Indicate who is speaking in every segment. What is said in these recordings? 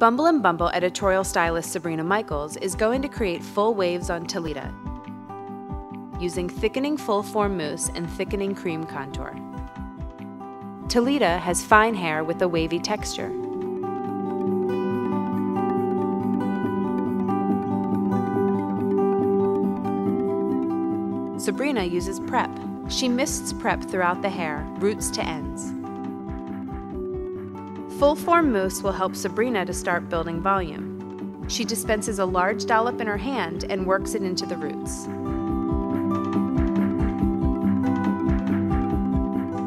Speaker 1: Bumble and Bumble editorial stylist Sabrina Michaels is going to create full waves on Talita using thickening full-form mousse and thickening cream contour. Talita has fine hair with a wavy texture. Sabrina uses prep. She mists prep throughout the hair, roots to ends. Full-form mousse will help Sabrina to start building volume. She dispenses a large dollop in her hand and works it into the roots.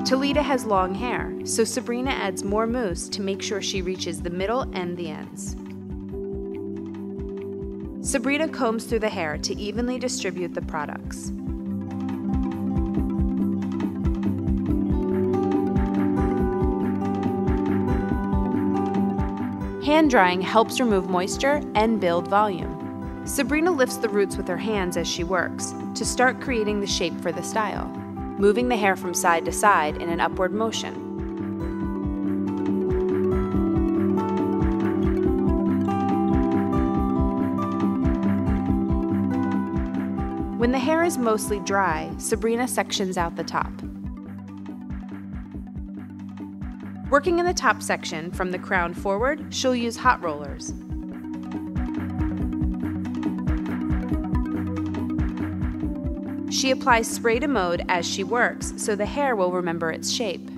Speaker 1: Talita has long hair, so Sabrina adds more mousse to make sure she reaches the middle and the ends. Sabrina combs through the hair to evenly distribute the products. Hand drying helps remove moisture and build volume. Sabrina lifts the roots with her hands as she works to start creating the shape for the style, moving the hair from side to side in an upward motion. When the hair is mostly dry, Sabrina sections out the top. Working in the top section from the crown forward, she'll use hot rollers. She applies spray to mode as she works so the hair will remember its shape.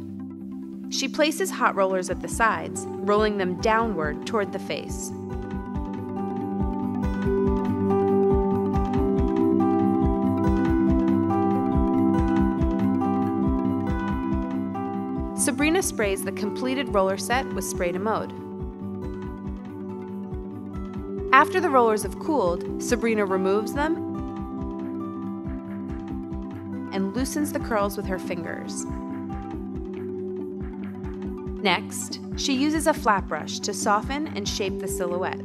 Speaker 1: She places hot rollers at the sides, rolling them downward toward the face. Sabrina sprays the completed roller set with spray to mode. After the rollers have cooled, Sabrina removes them and loosens the curls with her fingers. Next, she uses a flat brush to soften and shape the silhouette.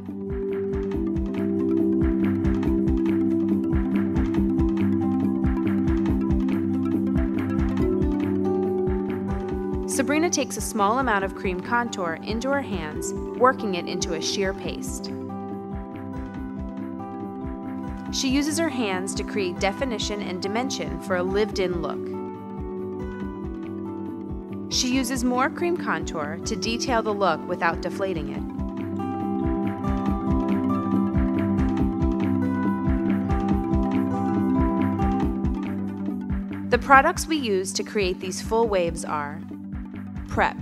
Speaker 1: Sabrina takes a small amount of cream contour into her hands, working it into a sheer paste. She uses her hands to create definition and dimension for a lived-in look. She uses more cream contour to detail the look without deflating it. The products we use to create these full waves are Prep,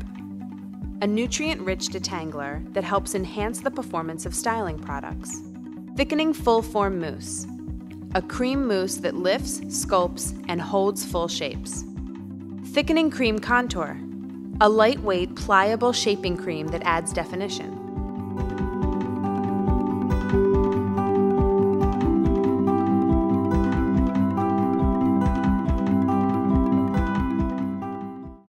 Speaker 1: a nutrient-rich detangler that helps enhance the performance of styling products. Thickening full-form mousse, a cream mousse that lifts, sculpts, and holds full shapes. Thickening cream contour, a lightweight, pliable shaping cream that adds definition.